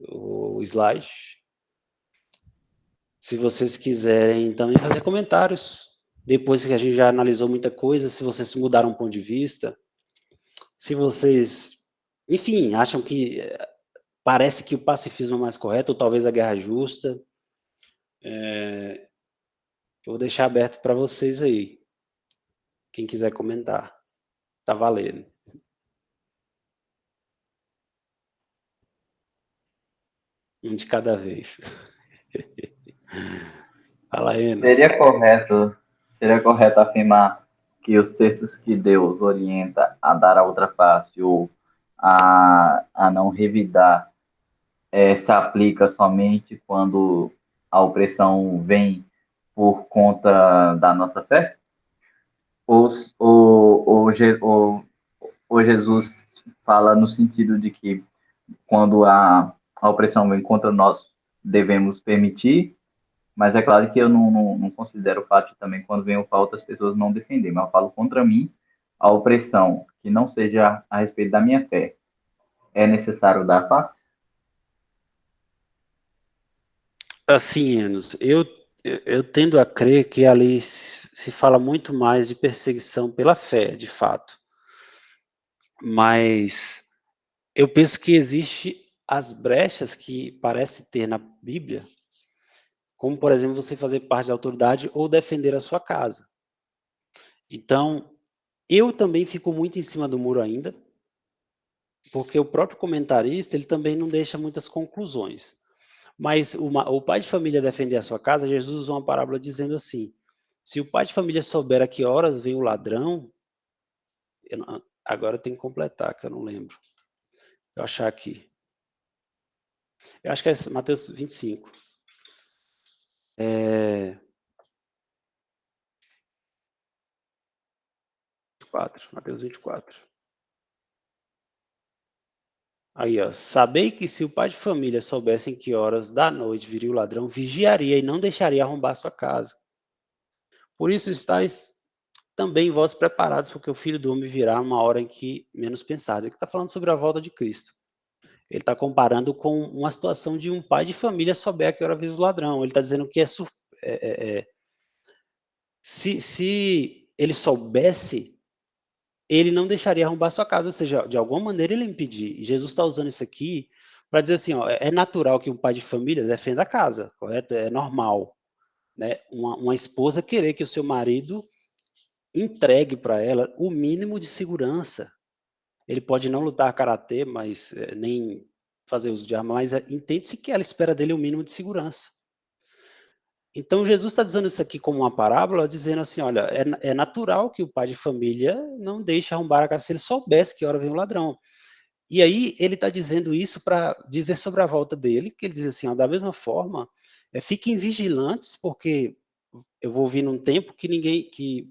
o slide. Se vocês quiserem também fazer comentários, depois que a gente já analisou muita coisa, se vocês mudaram um ponto de vista, se vocês, enfim, acham que parece que o pacifismo é mais correto, ou talvez a guerra justa, eu vou deixar aberto para vocês aí. Quem quiser comentar, tá valendo. Um de cada vez. Fala, Enos. Seria correto afirmar que os textos que Deus orienta a dar a outra face ou a não revidar se aplica somente quando a opressão vem por conta da nossa fé? Ou, ou Jesus fala no sentido de que quando a opressão vem contra nós, devemos permitir, mas é claro que eu não considero fácil também quando venho para outras pessoas não defender, mas eu falo contra mim a opressão que não seja a respeito da minha fé. É necessário dar face? Assim, Enos, eu tendo a crer que ali se fala muito mais de perseguição pela fé, de fato. Mas eu penso que existe as brechas que parece ter na Bíblia, como, por exemplo, você fazer parte da autoridade ou defender a sua casa. Então, eu também fico muito em cima do muro ainda, porque o próprio comentarista, ele também não deixa muitas conclusões. Mas o pai de família defender a sua casa, Jesus usou uma parábola dizendo assim: se o pai de família souber a que horas vem o ladrão, agora eu tenho que completar, que eu não lembro. Eu achar aqui. Eu acho que é Mateus 25. É... 24, Mateus 24. Aí, ó. Sabei que se o pai de família soubesse em que horas da noite viria o ladrão, vigiaria e não deixaria arrombar sua casa. Por isso estáis também vós preparados, porque o Filho do Homem virá uma hora em que menos pensados. Ele está falando sobre a volta de Cristo. Ele está comparando com uma situação de um pai de família souber a que hora vem o ladrão. Ele está dizendo que se ele soubesse, ele não deixaria arrombar sua casa, ou seja, de alguma maneira ele impedir. E Jesus está usando isso aqui para dizer assim, ó, é natural que um pai de família defenda a casa, correto? É normal, né? Uma esposa querer que o seu marido entregue para ela o mínimo de segurança. Ele pode não lutar karatê, mas nem fazer uso de arma, mas entende-se que ela espera dele o mínimo de segurança. Então Jesus está dizendo isso aqui como uma parábola, dizendo assim, olha, é natural que o pai de família não deixe arrombar a casa se ele soubesse que hora vem o ladrão. E aí ele está dizendo isso para dizer sobre a volta dele, que ele diz assim, ó, da mesma forma, fiquem vigilantes, porque eu vou vir num tempo que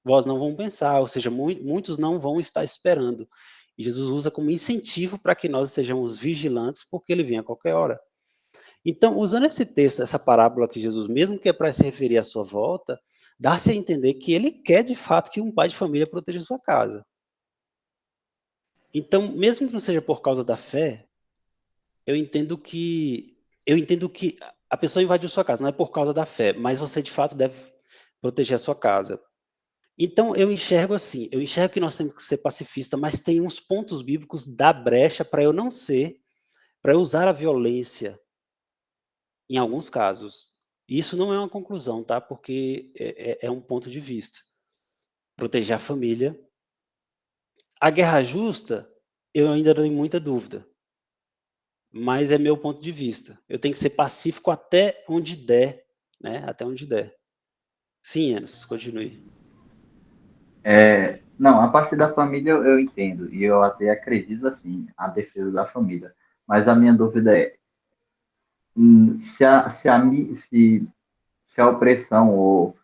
vós não vão pensar, ou seja, muitos não vão estar esperando. E Jesus usa como incentivo para que nós estejamos vigilantes, porque ele vem a qualquer hora. Então, usando esse texto, essa parábola que Jesus, mesmo que é para se referir à sua volta, dá-se a entender que ele quer de fato que um pai de família proteja sua casa. Então, mesmo que não seja por causa da fé, eu entendo que a pessoa invadiu sua casa, não é por causa da fé, mas você de fato deve proteger a sua casa. Então, eu enxergo assim, eu enxergo que nós temos que ser pacifistas, mas tem uns pontos bíblicos da brecha para eu não ser, para eu usar a violência em alguns casos. Isso não é uma conclusão, tá? Porque é um ponto de vista. Proteger a família. A guerra justa, eu ainda tenho muita dúvida, mas é meu ponto de vista. Eu tenho que ser pacífico até onde der, né? Até onde der. Sim, Enos, continue. Não, a parte da família eu entendo, e eu até acredito assim, a defesa da família. Mas a minha dúvida é, se a opressão ou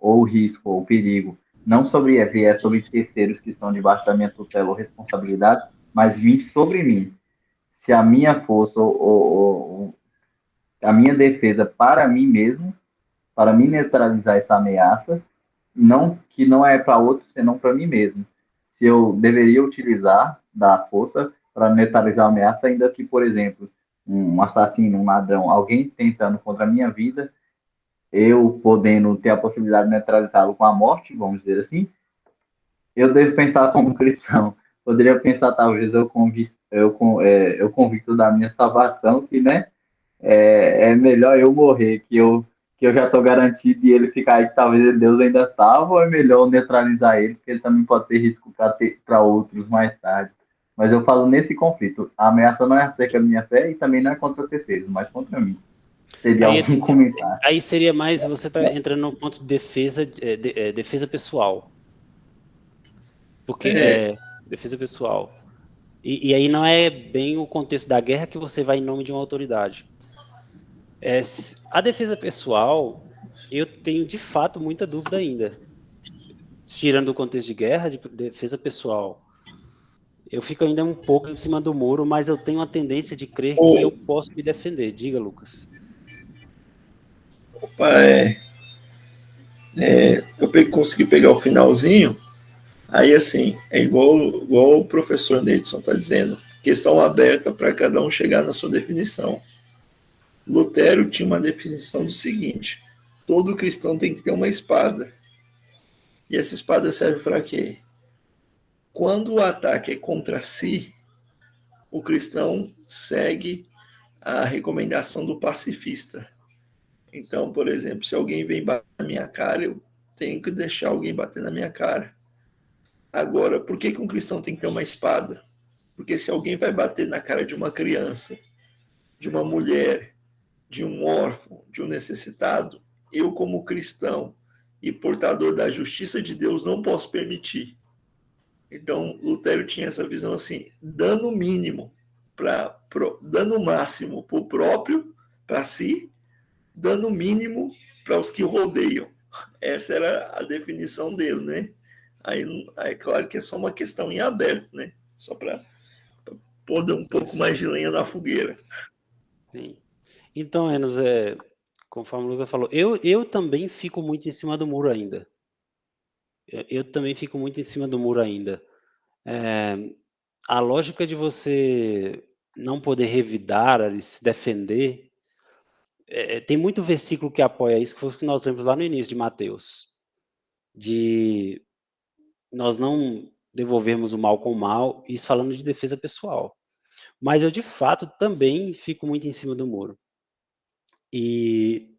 o risco ou o perigo não vier sobre terceiros que estão debaixo da minha tutela ou responsabilidade, mas vir sobre mim, se a minha força ou a minha defesa para mim mesmo, para me neutralizar essa ameaça, não que não é para outro senão para mim mesmo. Se eu deveria utilizar da força para neutralizar a ameaça, ainda que, por exemplo, um assassino, um ladrão, alguém tentando contra a minha vida, eu podendo ter a possibilidade de neutralizá-lo com a morte, vamos dizer assim, eu devo pensar como cristão. Poderia pensar, talvez, eu convicto da minha salvação, que, né, é melhor eu morrer, que eu já estou garantido, e ele ficar aí, que talvez Deus ainda salva, ou é melhor neutralizar ele, porque ele também pode ter risco para outros mais tarde. Mas eu falo nesse conflito. A ameaça não é acerca da minha fé e também não é contra terceiros, mas contra mim. Seria Aí, algum comentário. aí seria mais, você está entrando no ponto de defesa, defesa pessoal. Porque defesa pessoal. E aí não é bem o contexto da guerra que você vai em nome de uma autoridade. A defesa pessoal, eu tenho de fato muita dúvida ainda. Tirando o contexto de guerra, de defesa pessoal, eu fico ainda um pouco em cima do muro, mas eu tenho a tendência de crer que eu posso me defender. Diga, Lucas. Opa, eu consegui pegar o finalzinho. Aí, assim, é igual o professor Neidson está dizendo, questão aberta para cada um chegar na sua definição. Lutero tinha uma definição do seguinte: todo cristão tem que ter uma espada. E essa espada serve para quê? Quando o ataque é contra si, o cristão segue a recomendação do pacifista. Então, por exemplo, se alguém vem bater na minha cara, eu tenho que deixar alguém bater na minha cara. Agora, por que um cristão tem que ter uma espada? Porque se alguém vai bater na cara de uma criança, de uma mulher, de um órfão, de um necessitado, eu, como cristão e portador da justiça de Deus, não posso permitir. Então, Lutero tinha essa visão assim: dano mínimo, dano máximo para o próprio, para si, dano mínimo para os que rodeiam. Essa era a definição dele, né? Aí claro que é só uma questão em aberto, né? Só para pôr um pouco mais de lenha na fogueira. Sim. Então, Enos, conforme o Lucas falou, eu também fico muito em cima do muro ainda. Eu também fico muito em cima do muro ainda. A lógica de você não poder revidar, se defender, tem muito versículo que apoia isso, que foi o que nós lemos lá no início de Mateus, de nós não devolvermos o mal com o mal, isso falando de defesa pessoal. Mas eu, de fato, também fico muito em cima do muro. E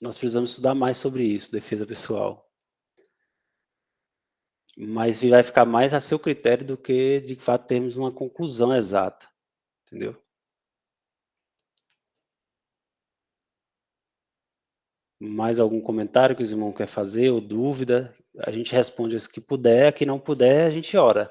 nós precisamos estudar mais sobre isso, defesa pessoal. Mas vai ficar mais a seu critério do que, de fato, termos uma conclusão exata. Entendeu? Mais algum comentário que os irmãos querem fazer ou dúvida? A gente responde as que puder, que não puder, a gente ora.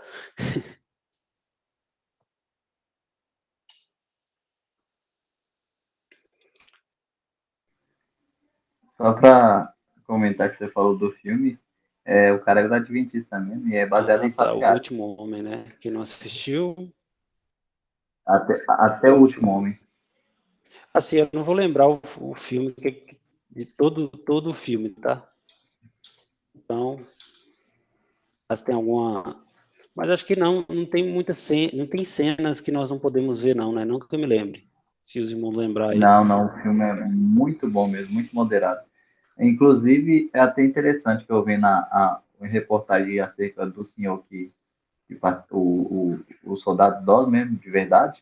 Só para comentar que você falou do filme, o cara é da Adventista mesmo, e é baseado em Tá, fatos o reais. Último Homem, né? Quem não assistiu... Até o último homem. Assim, eu não vou lembrar o filme, de todo o filme, tá? Então, mas tem alguma... Mas acho que não tem não tem cenas que nós não podemos ver, não, né? Não que eu me lembre. Se os irmãos lembrar aí. Não, o filme é muito bom mesmo, muito moderado. Inclusive, é até interessante que eu vi uma reportagem acerca do senhor que participou, o soldado Dawes mesmo, de verdade,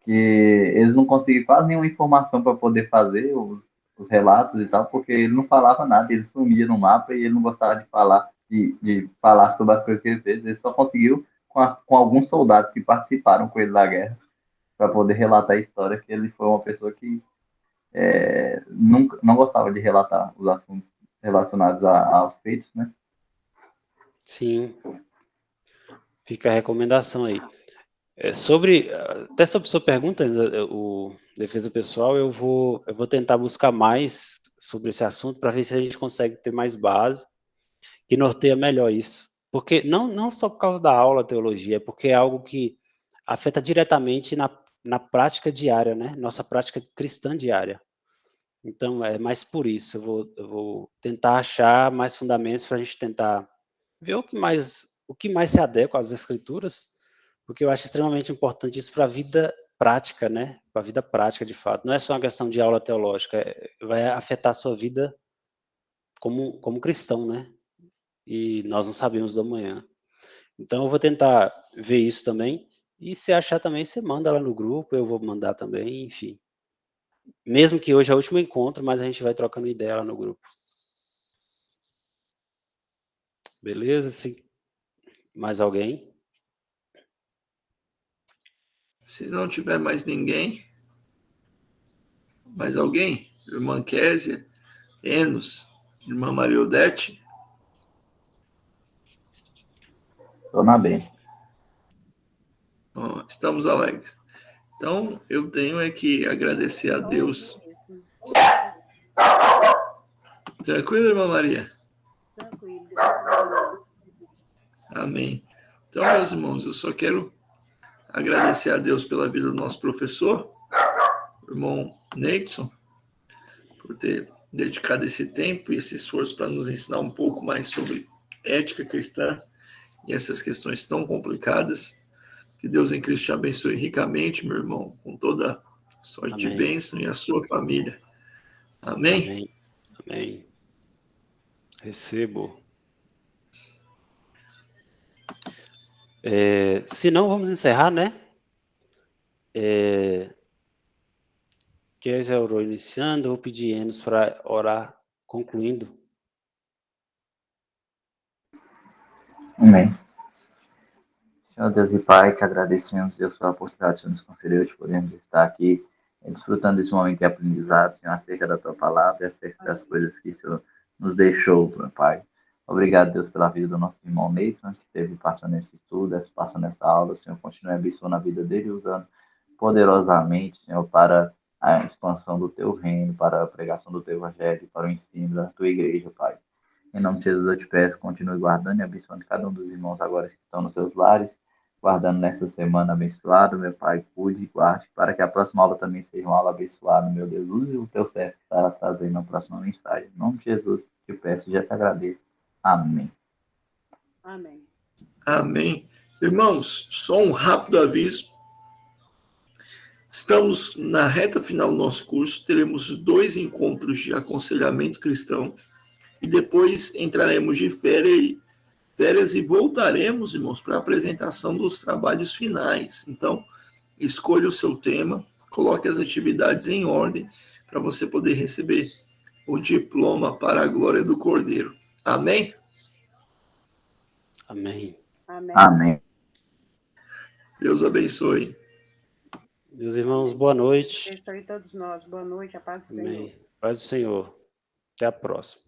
que eles não conseguiam quase nenhuma informação para poder fazer os relatos e tal, porque ele não falava nada, ele sumia no mapa e ele não gostava de falar sobre as coisas que ele fez. Ele só conseguiu com alguns soldados que participaram com ele da guerra para poder relatar a história, que ele foi uma pessoa que nunca, não gostava de relatar os assuntos relacionados aos feitos, né? Sim, fica a recomendação aí. Até sobre sua pergunta, o defesa pessoal, eu vou tentar buscar mais sobre esse assunto para ver se a gente consegue ter mais base que norteia melhor isso. Porque não só por causa da aula teologia, é porque é algo que afeta diretamente na prática diária, né? Nossa prática cristã diária. Então, é mais por isso. Eu vou tentar achar mais fundamentos para a gente tentar ver o que mais se adequa às escrituras, porque eu acho extremamente importante isso para prática, né? Para a vida prática, de fato. Não é só uma questão de aula teológica, vai afetar a sua vida como cristão, né? E nós não sabemos do amanhã. Então eu vou tentar ver isso também. E se achar também, você manda lá no grupo, eu vou mandar também, enfim. Mesmo que hoje é o último encontro, mas a gente vai trocando ideia lá no grupo. Beleza? Sim. Mais alguém? Se não tiver mais ninguém, mais alguém? Irmã Késia, Enos, irmã Mariodete. Tô na bênção. Estamos alegres. Então, eu tenho que agradecer a Deus. Tranquilo, irmã Maria? Tranquilo. Amém. Então, meus irmãos, eu só quero agradecer a Deus pela vida do nosso professor, o irmão Neidson, por ter dedicado esse tempo e esse esforço para nos ensinar um pouco mais sobre ética cristã e essas questões tão complicadas. Que Deus em Cristo te abençoe ricamente, meu irmão, com toda sorte e bênção e a sua família. Amém? Amém. Amém. Recebo. Se não, vamos encerrar, né? Kézia orou iniciando, eu vou pedir Enos para orar concluindo. Amém. Senhor Deus e Pai, te agradecemos, Deus, pela oportunidade que o Senhor nos concedeu de podermos estar aqui, desfrutando desse momento de aprendizado, Senhor, acerca da Tua palavra e acerca das coisas que o Senhor nos deixou, meu Pai. Obrigado, Deus, pela vida do nosso irmão Neison, que esteve passando esse estudo, passando essa aula, Senhor, continue abençoando a vida dele, usando poderosamente, Senhor, para a expansão do Teu reino, para a pregação do Teu evangelho, para o ensino da Tua igreja, Pai. Em nome de Jesus eu te peço, continue guardando e abençoando cada um dos irmãos agora que estão nos seus lares, guardando nessa semana abençoada, meu Pai, cuide e guarde, para que a próxima aula também seja uma aula abençoada, meu Deus, use o teu servo que estará trazendo a próxima mensagem. Em nome de Jesus te peço e já te agradeço. Amém. Amém. Amém. Irmãos, só um rápido aviso. Estamos na reta final do nosso curso, teremos 2 encontros de aconselhamento cristão e depois entraremos de férias e voltaremos, irmãos, para a apresentação dos trabalhos finais. Então, escolha o seu tema, coloque as atividades em ordem para você poder receber o diploma para a glória do Cordeiro. Amém? Amém. Amém. Amém. Deus abençoe. Meus irmãos, boa noite. Abençoe todos nós. Boa noite, a paz do Senhor. Amém. Paz do Senhor. Até a próxima.